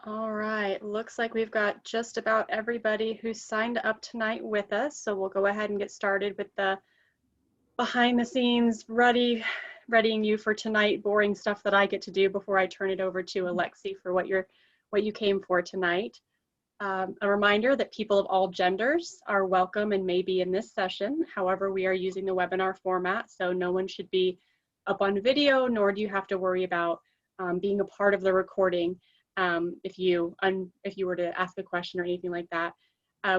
All right, looks like we've got just about everybody who's signed up tonight with us. So we'll go ahead and get started with the behind the scenes readying you for tonight, boring stuff that I get to do before I turn it over to Alexi for what you came for tonight. A reminder that people of all genders are welcome and may be in this session. However, we are using the webinar format, so no one should be up on video, nor do you have to worry about being a part of the recording if you were to ask a question or anything like that.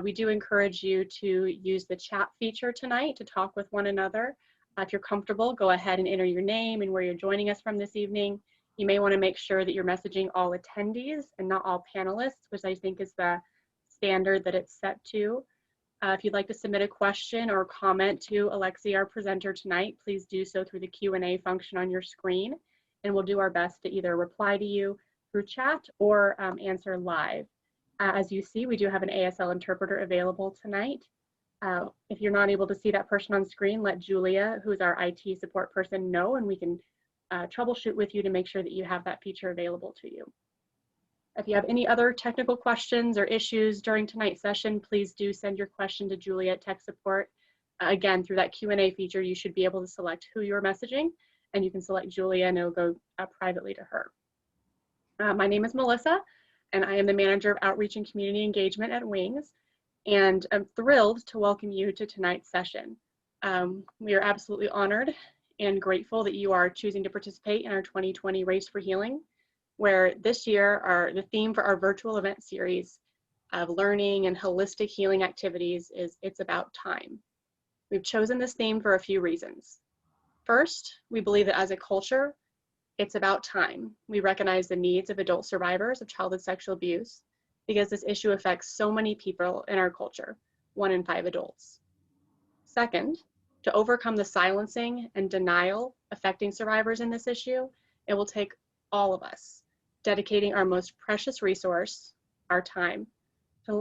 We do encourage you to use the chat feature tonight to talk with one another. If you're comfortable, go ahead and enter your name and where you're joining us from this evening. You may want to make sure that you're messaging all attendees and not all panelists, which I think is the standard that it's set to. If you'd like to submit a question or comment to Alexi, our presenter tonight, please do so through the Q&A function on your screen, and we'll do our best to either reply to you through chat or answer live. As you see, we do have an ASL interpreter available tonight. If you're not able to see that person on screen, let Julia, who's our IT support person, know, and we can troubleshoot with you to make sure that you have that feature available to you. If you have any other technical questions or issues during tonight's session, please do send your question to Julia at Tech Support. Again, through that Q&A feature, you should be able to select who you're messaging, and you can select Julia and it'll go privately to her. My name is Melissa, and I am the Manager of Outreach and Community Engagement at Wings, and I'm thrilled to welcome you to tonight's session. We are absolutely honored and grateful that you are choosing to participate in our 2020 Race for Healing, where this year the theme for our virtual event series of learning and holistic healing activities is It's About Time. We've chosen this theme for a few reasons. First, we believe that as a culture, it's about time. We recognize the needs of adult survivors of childhood sexual abuse because this issue affects so many people in our culture, 1 in 5 adults. Second, to overcome the silencing and denial affecting survivors in this issue, it will take all of us dedicating our most precious resource, our time, to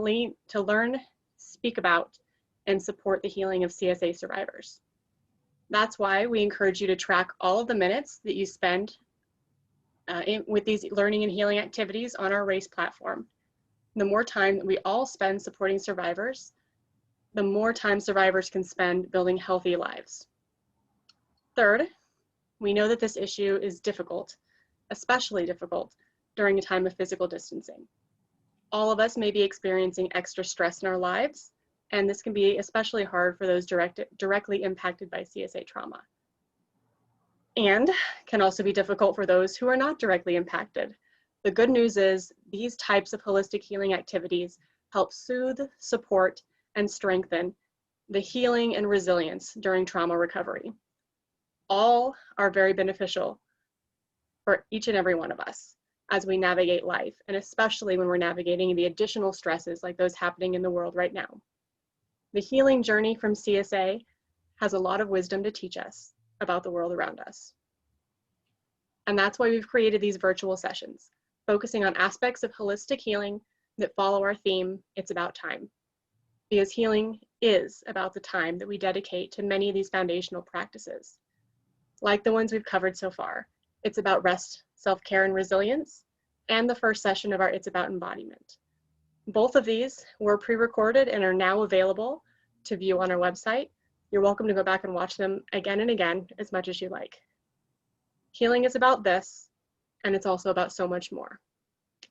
learn, speak about, and support the healing of CSA survivors. That's why we encourage you to track all of the minutes that you spend with these learning and healing activities on our RACE platform. The more time that we all spend supporting survivors, the more time survivors can spend building healthy lives. Third, we know that this issue is difficult, especially difficult during a time of physical distancing. All of us may be experiencing extra stress in our lives, and this can be especially hard for those directly impacted by CSA trauma. And can also be difficult for those who are not directly impacted. The good news is these types of holistic healing activities help soothe, support, and strengthen the healing and resilience during trauma recovery. All are very beneficial for each and every one of us as we navigate life, and especially when we're navigating the additional stresses like those happening in the world right now. The healing journey from CSA has a lot of wisdom to teach us about the world around us. And that's why we've created these virtual sessions, focusing on aspects of holistic healing that follow our theme, It's About Time. Because healing is about the time that we dedicate to many of these foundational practices. Like the ones we've covered so far, it's about rest, self-care, and resilience, and the first session of our It's About Embodiment. Both of these were pre-recorded and are now available to view on our website. You're welcome to go back and watch them again and again as much as you like. Healing is about this, and it's also about so much more.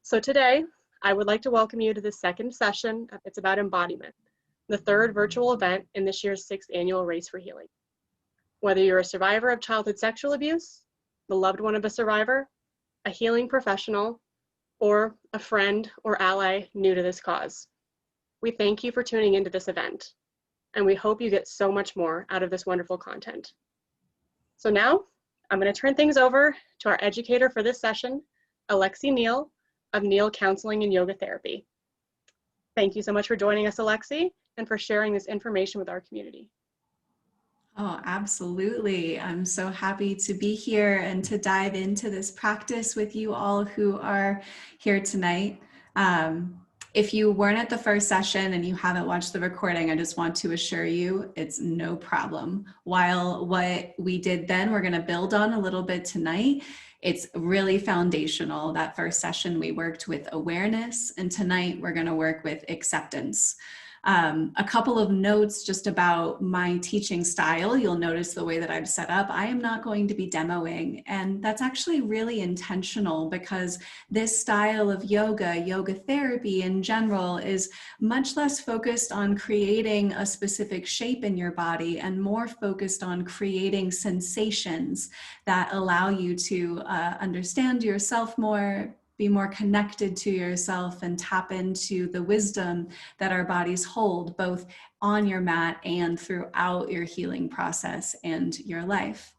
So today, I would like to welcome you to the second session of It's About Embodiment, the third virtual event in this year's 6th annual Race for Healing. Whether you're a survivor of childhood sexual abuse, the loved one of a survivor, a healing professional, or a friend or ally new to this cause, we thank you for tuning into this event, and we hope you get so much more out of this wonderful content. So now, I'm going to turn things over to our educator for this session, Alexi Neal of Neal Counseling and Yoga Therapy. Thank you so much for joining us, Alexi, and for sharing this information with our community. Oh, absolutely. I'm so happy to be here and to dive into this practice with you all who are here tonight. If you weren't at the first session and you haven't watched the recording, I just want to assure you it's no problem. While what we did then, we're going to build on a little bit tonight. It's really foundational. That first session, we worked with awareness, and tonight we're going to work with acceptance. A couple of notes just about my teaching style. You'll notice the way that I've set up. I am not going to be demoing, and that's actually really intentional because this style of yoga, yoga therapy in general, is much less focused on creating a specific shape in your body and more focused on creating sensations that allow you to understand yourself more, be more connected to yourself, and tap into the wisdom that our bodies hold, both on your mat and throughout your healing process and your life.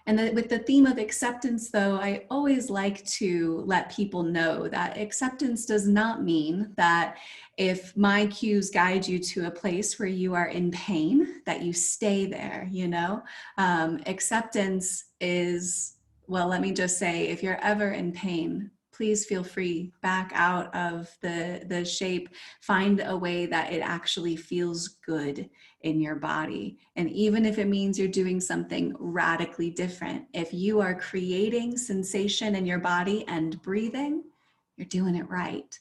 And with the theme of acceptance, though, I always like to let people know that acceptance does not mean that if my cues guide you to a place where you are in pain, that you stay there, you know? Acceptance is, well, let me just say, if you're ever in pain, please feel free, back out of the shape, find a way that it actually feels good in your body. And even if it means you're doing something radically different, if you are creating sensation in your body and breathing, you're doing it right.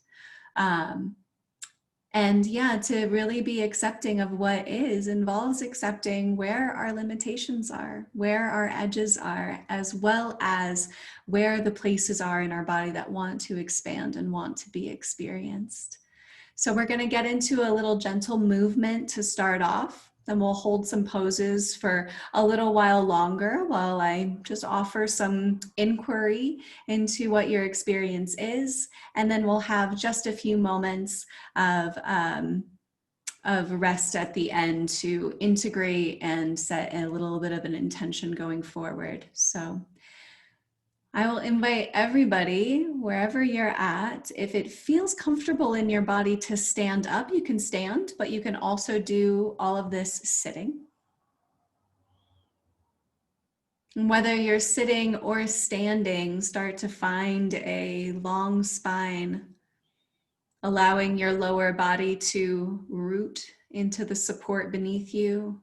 And yeah, to really be accepting of what is involves accepting where our limitations are, where our edges are, as well as where the places are in our body that want to expand and want to be experienced. So we're going to get into a little gentle movement to start off. Then we'll hold some poses for a little while longer while I just offer some inquiry into what your experience is. And then we'll have just a few moments of rest at the end to integrate and set a little bit of an intention going forward. So I will invite everybody, wherever you're at, if it feels comfortable in your body to stand up, you can stand, but you can also do all of this sitting. And whether you're sitting or standing, start to find a long spine, allowing your lower body to root into the support beneath you,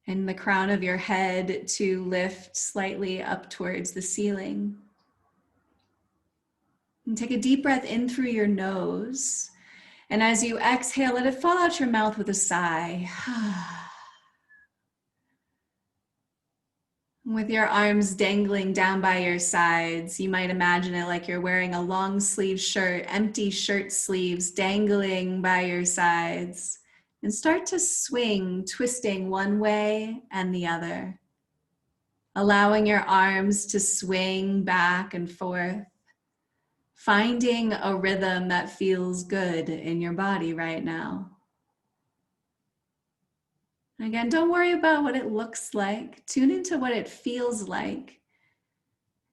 and the crown of your head to lift slightly up towards the ceiling. And take a deep breath in through your nose. And as you exhale, let it fall out your mouth with a sigh. With your arms dangling down by your sides, you might imagine it like you're wearing a long sleeve shirt, empty shirt sleeves dangling by your sides. And start to swing, twisting one way and the other. Allowing your arms to swing back and forth. Finding a rhythm that feels good in your body right now. Again, don't worry about what it looks like. Tune into what it feels like.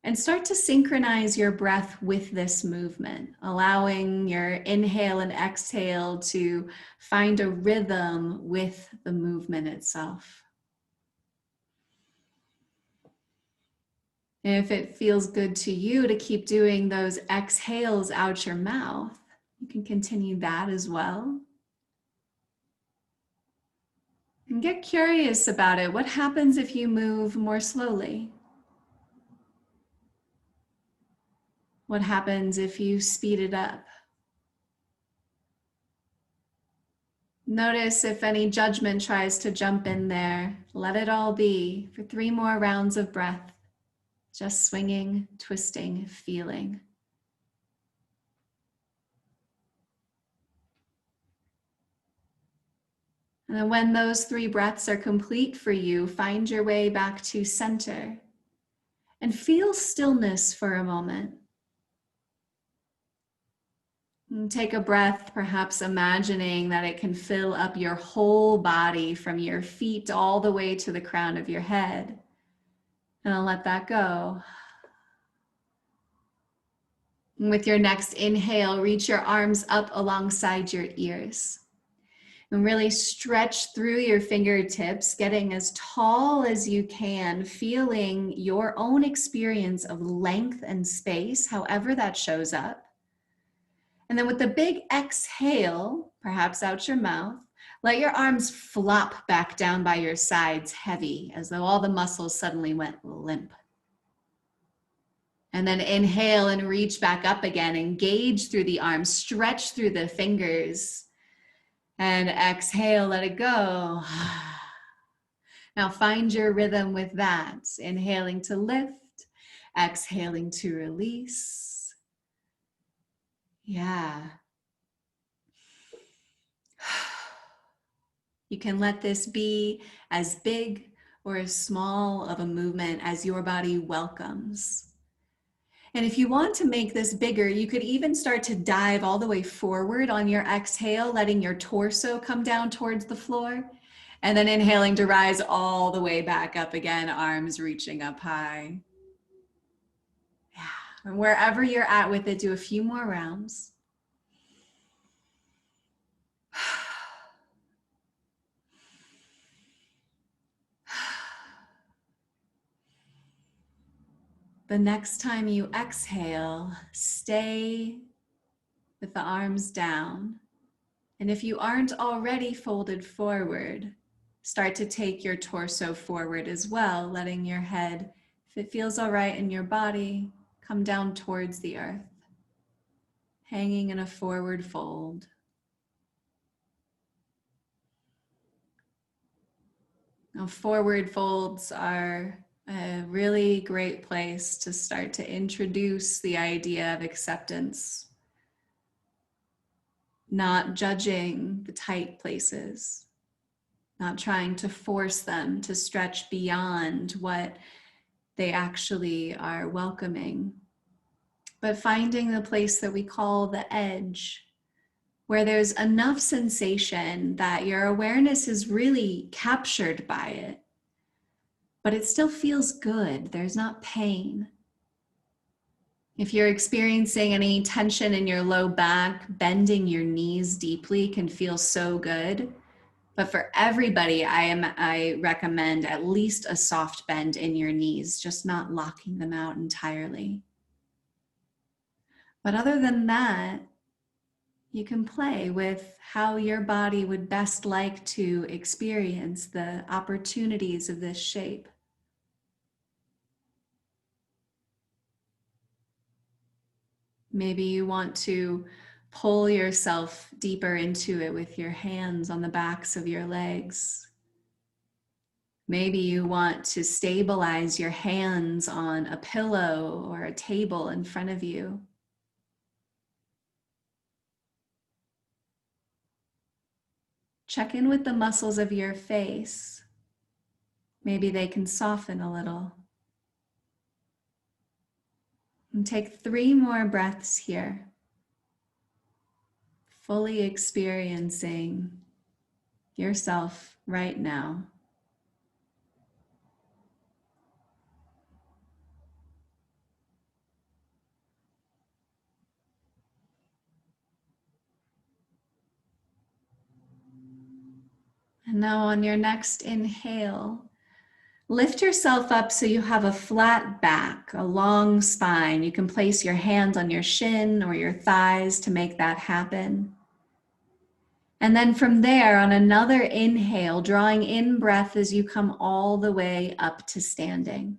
And start to synchronize your breath with this movement, allowing your inhale and exhale to find a rhythm with the movement itself. And if it feels good to you to keep doing those exhales out your mouth, you can continue that as well. And get curious about it. What happens if you move more slowly? What happens if you speed it up? Notice if any judgment tries to jump in there. Let it all be for 3 more rounds of breath. Just swinging, twisting, feeling. And then when those 3 breaths are complete for you, find your way back to center and feel stillness for a moment. And take a breath, perhaps imagining that it can fill up your whole body from your feet all the way to the crown of your head. And I'll let that go. And with your next inhale, reach your arms up alongside your ears. And really stretch through your fingertips, getting as tall as you can, feeling your own experience of length and space, however that shows up. And then with the big exhale, perhaps out your mouth, let your arms flop back down by your sides heavy, as though all the muscles suddenly went limp. And then inhale and reach back up again. Engage through the arms, stretch through the fingers. And exhale, let it go. Now find your rhythm with that. Inhaling to lift, exhaling to release. Yeah. You can let this be as big or as small of a movement as your body welcomes. And if you want to make this bigger, you could even start to dive all the way forward on your exhale, letting your torso come down towards the floor. And then inhaling to rise all the way back up again, arms reaching up high. Yeah. And wherever you're at with it, do a few more rounds. The next time you exhale, stay with the arms down. And if you aren't already folded forward, start to take your torso forward as well, letting your head, if it feels all right in your body, come down towards the earth, hanging in a forward fold. Now, forward folds are a really great place to start to introduce the idea of acceptance, not judging the tight places, not trying to force them to stretch beyond what they actually are welcoming, but finding the place that we call the edge, where there's enough sensation that your awareness is really captured by it, but it still feels good. There's not pain. If you're experiencing any tension in your low back, bending your knees deeply can feel so good. But for everybody, I recommend at least a soft bend in your knees, just not locking them out entirely. But other than that, you can play with how your body would best like to experience the opportunities of this shape. Maybe you want to pull yourself deeper into it with your hands on the backs of your legs. Maybe you want to stabilize your hands on a pillow or a table in front of you. Check in with the muscles of your face. Maybe they can soften a little. And take 3 more breaths here, fully experiencing yourself right now. And now on your next inhale, lift yourself up so you have a flat back, a long spine. You can place your hands on your shin or your thighs to make that happen. And then from there, on another inhale, drawing in breath as you come all the way up to standing.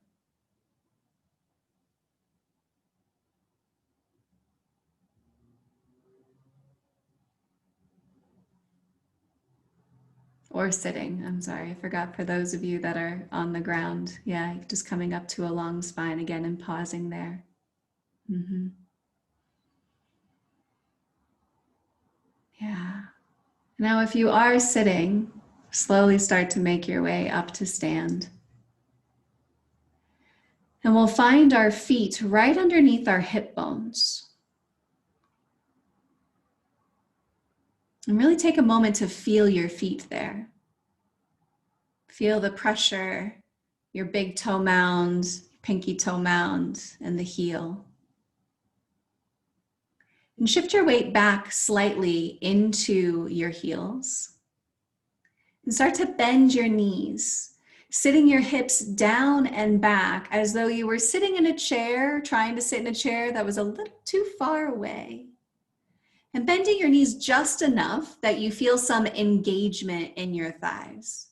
Or sitting, I'm sorry, I forgot for those of you that are on the ground. Yeah, just coming up to a long spine again and pausing there. Mm-hmm. Yeah. Now, if you are sitting, slowly start to make your way up to stand. And we'll find our feet right underneath our hip bones. And really take a moment to feel your feet there. Feel the pressure, your big toe mound, pinky toe mound, and the heel. And shift your weight back slightly into your heels. And start to bend your knees, sitting your hips down and back as though you were sitting in a chair, trying to sit in a chair that was a little too far away. And bending your knees just enough that you feel some engagement in your thighs.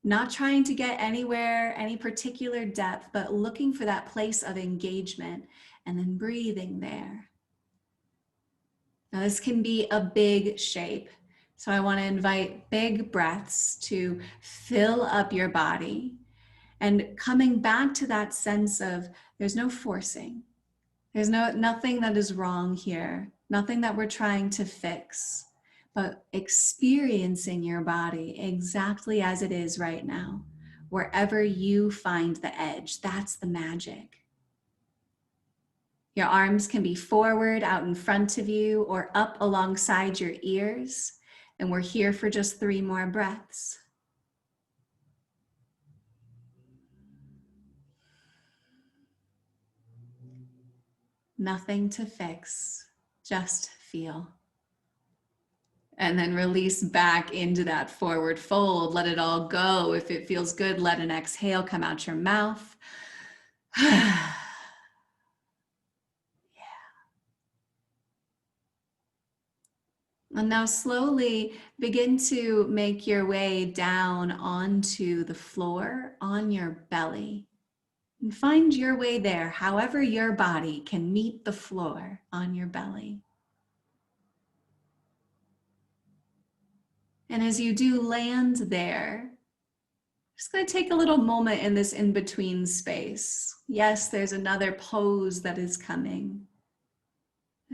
Not trying to get anywhere, any particular depth, but looking for that place of engagement and then breathing there. Now this can be a big shape. So I want to invite big breaths to fill up your body and coming back to that sense of there's no forcing. There's nothing that is wrong here, nothing that we're trying to fix, but experiencing your body exactly as it is right now. Wherever you find the edge, that's the magic. Your arms can be forward out in front of you or up alongside your ears. And we're here for just 3 more breaths. Nothing to fix, just feel. And then release back into that forward fold. Let it all go. If it feels good, let an exhale come out your mouth. And now slowly begin to make your way down onto the floor on your belly. And find your way there, however your body can meet the floor on your belly. And as you do land there, just going to take a little moment in this in-between space. Yes, there's another pose that is coming.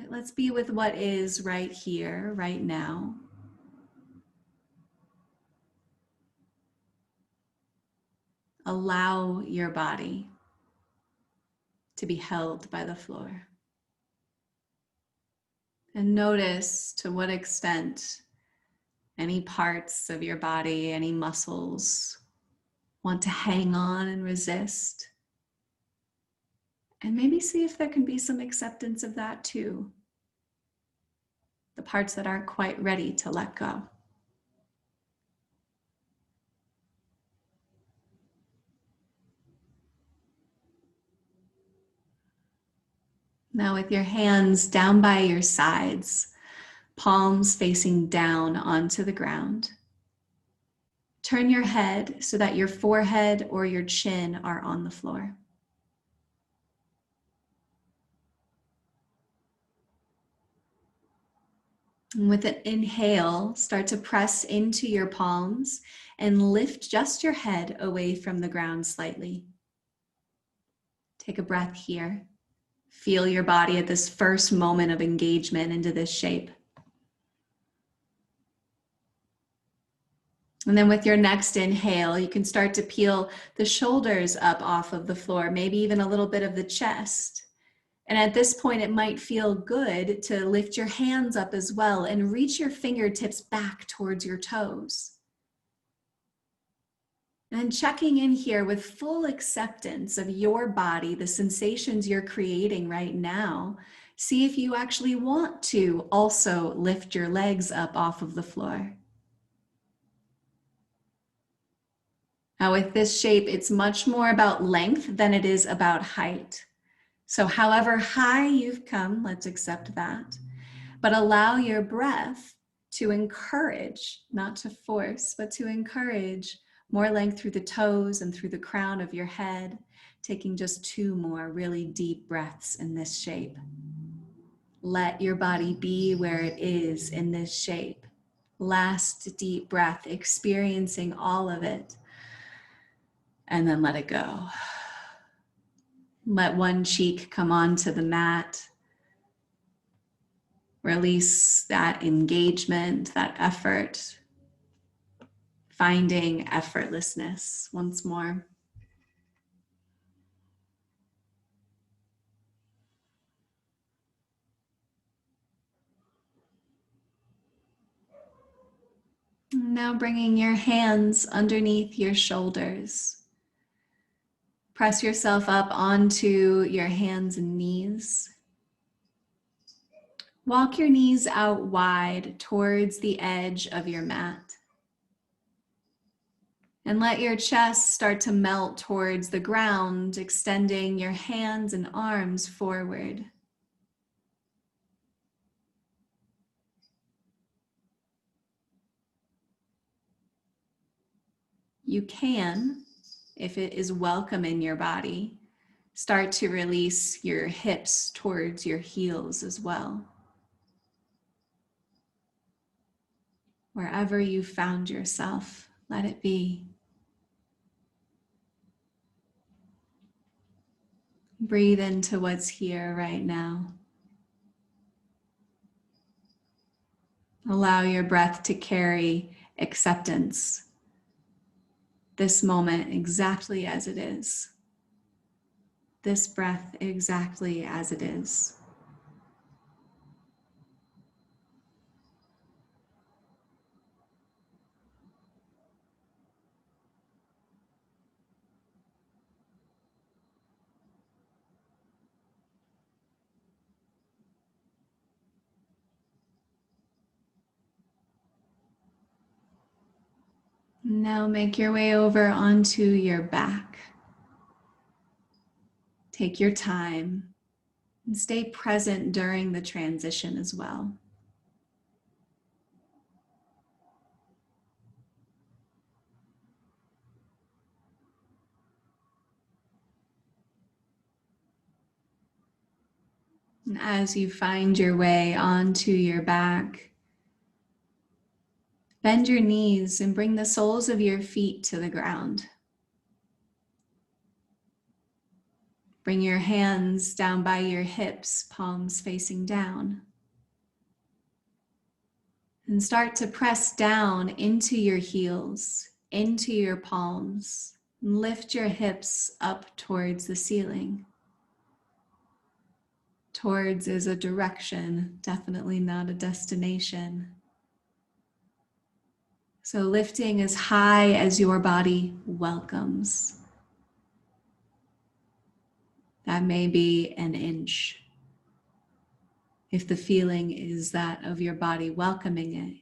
Let's be with what is right here, right now. Allow your body to be held by the floor. And notice to what extent any parts of your body, any muscles want to hang on and resist. And maybe see if there can be some acceptance of that too. The parts that aren't quite ready to let go. Now with your hands down by your sides, palms facing down onto the ground. Turn your head so that your forehead or your chin are on the floor. And with an inhale, start to press into your palms and lift just your head away from the ground slightly. Take a breath here. Feel your body at this first moment of engagement into this shape. And then with your next inhale, you can start to peel the shoulders up off of the floor, maybe even a little bit of the chest. And at this point, it might feel good to lift your hands up as well and reach your fingertips back towards your toes. And checking in here with full acceptance of your body, the sensations you're creating right now. See if you actually want to also lift your legs up off of the floor. Now with this shape, it's much more about length than it is about height. So however high you've come, let's accept that, but allow your breath to encourage, not to force, but to encourage more length through the toes and through the crown of your head, taking just 2 more really deep breaths in this shape. Let your body be where it is in this shape. Last deep breath, experiencing all of it, and then let it go. Let one cheek come onto the mat. Release that engagement, that effort. Finding effortlessness once more. Now bringing your hands underneath your shoulders. Press yourself up onto your hands and knees. Walk your knees out wide towards the edge of your mat. And let your chest start to melt towards the ground, extending your hands and arms forward. You can, if it is welcome in your body, start to release your hips towards your heels as well. Wherever you found yourself, let it be. Breathe into what's here right now. Allow your breath to carry acceptance. This moment exactly as it is. This breath exactly as it is. Now make your way over onto your back. Take your time and stay present during the transition as well. And as you find your way onto your back, bend your knees and bring the soles of your feet to the ground. Bring your hands down by your hips, palms facing down. And start to press down into your heels, into your palms. And lift your hips up towards the ceiling. Towards is a direction, definitely not a destination. So lifting as high as your body welcomes. That may be an inch. If the feeling is that of your body welcoming it,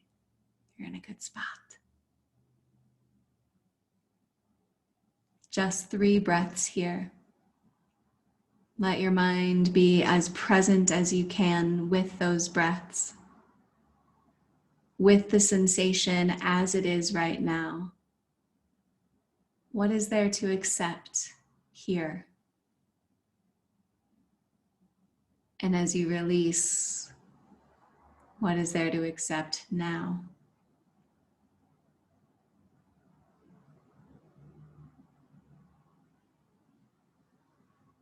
you're in a good spot. Just 3 breaths here. Let your mind be as present as you can with those breaths, with the sensation as it is right now. What is there to accept here? And as you release, what is there to accept now?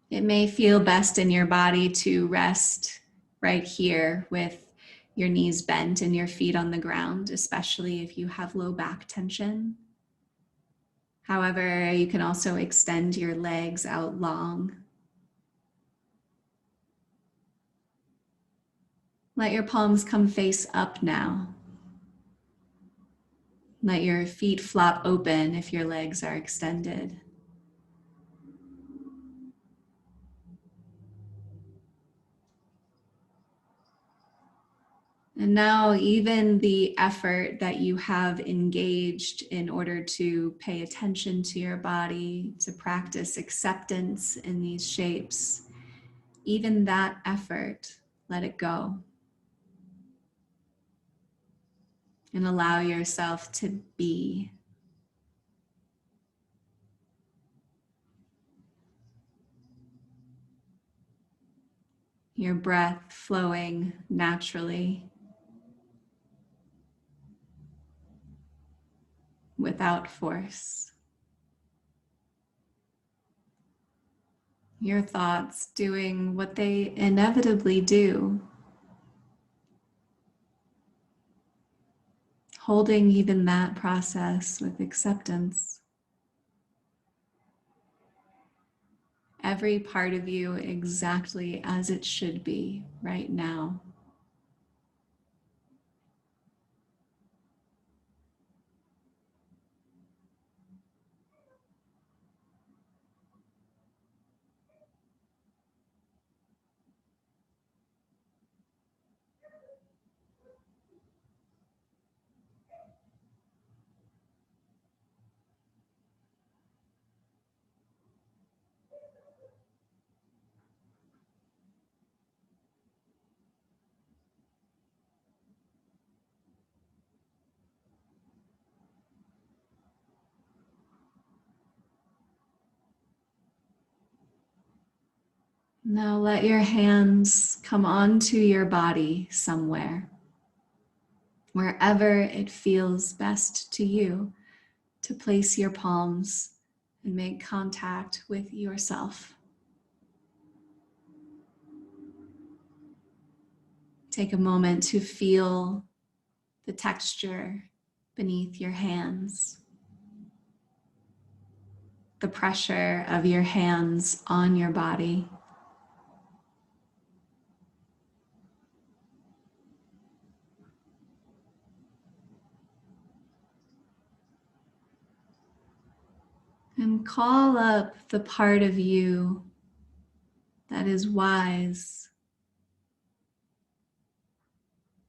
It may feel best in your body to rest right here with your knees bent and your feet on the ground, especially if you have low back tension. However, you can also extend your legs out long. Let your palms come face up now. Let your feet flop open if your legs are extended. And now even the effort that you have engaged in order to pay attention to your body, to practice acceptance in these shapes, even that effort, let it go. And allow yourself to be. Your breath flowing naturally, without force. Your thoughts doing what they inevitably do. Holding even that process with acceptance. Every part of you exactly as it should be right now. Now let your hands come onto your body somewhere, wherever it feels best to you to place your palms and make contact with yourself. Take a moment to feel the texture beneath your hands, the pressure of your hands on your body. And call up the part of you that is wise,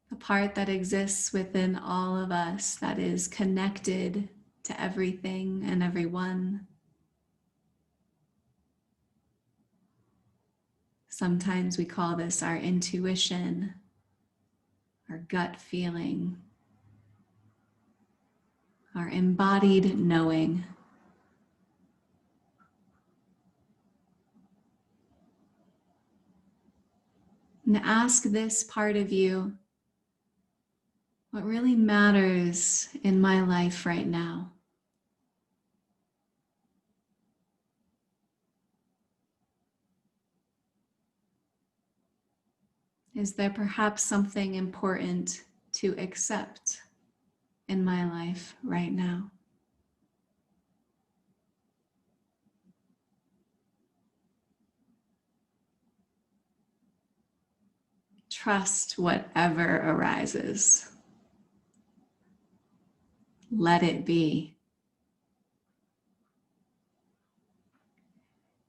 the part that exists within all of us that is connected to everything and everyone. Sometimes we call this our intuition, our gut feeling, our embodied knowing. And ask this part of you, what really matters in my life right now? Is there perhaps something important to accept in my life right now? Trust whatever arises. Let it be.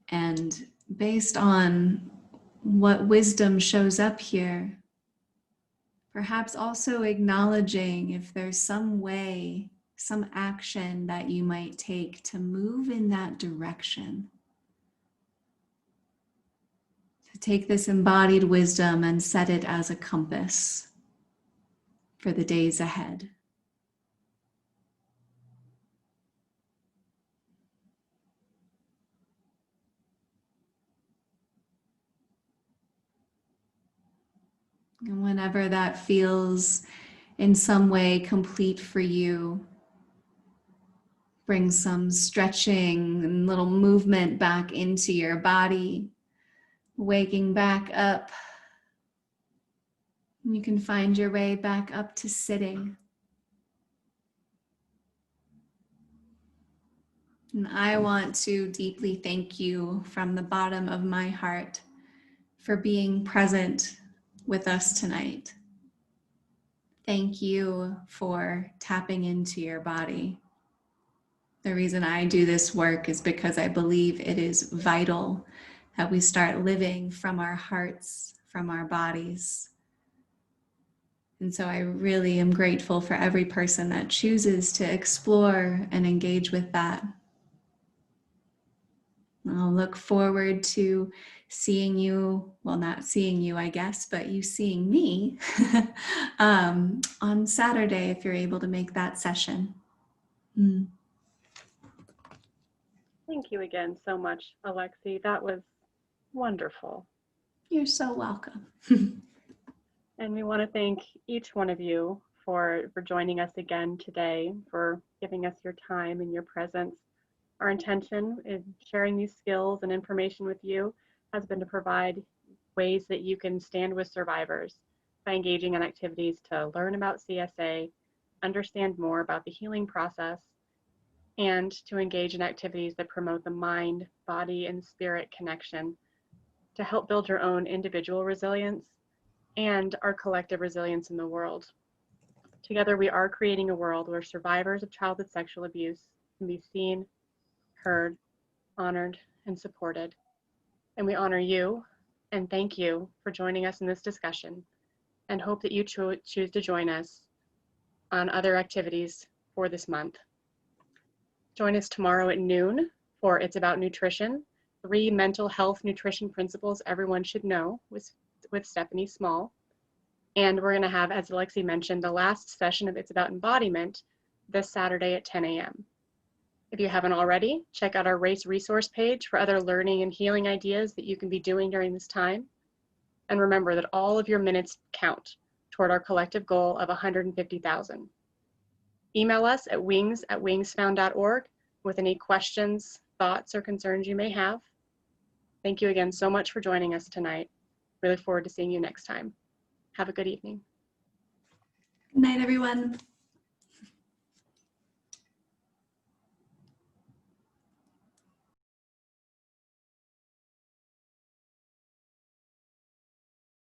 And based on what wisdom shows up here, perhaps also acknowledging if there's some way, some action that you might take to move in that direction. To take this embodied wisdom and set it as a compass for the days ahead. And whenever that feels in some way complete for you, bring some stretching and little movement back into your body, waking back up. You can find your way back up to sitting. And I want to deeply thank you from the bottom of my heart for being present with us tonight. Thank you for tapping into your body. The reason I do this work is because I believe it is vital that we start living from our hearts, from our bodies. And so I really am grateful for every person that chooses to explore and engage with that. I'll look forward to seeing you, well, not seeing you, I guess, but you seeing me on Saturday if you're able to make that session. Thank you again so much, Alexi. That was wonderful. You're so welcome. And we want to thank each one of you for joining us again today, for giving us your time and your presence. Our intention in sharing these skills and information with you has been to provide ways that you can stand with survivors by engaging in activities to learn about CSA, understand more about the healing process, and to engage in activities that promote the mind, body, and spirit connection to help build your own individual resilience and our collective resilience in the world. Together, we are creating a world where survivors of childhood sexual abuse can be seen, heard, honored, and supported. And we honor you and thank you for joining us in this discussion and hope that you choose to join us on other activities for this month. Join us tomorrow at noon for It's About Nutrition, 3 mental health nutrition principles everyone should know with Stephanie Small. And we're going to have, as Alexi mentioned, the last session of It's About Embodiment this Saturday at 10 a.m. If you haven't already, check out our race resource page for other learning and healing ideas that you can be doing during this time. And remember that all of your minutes count toward our collective goal of 150,000. Email us at wings@wingsfound.org with any questions, thoughts, or concerns you may have. Thank you again so much for joining us tonight. We look forward to seeing you next time. Have a good evening. Good night, everyone.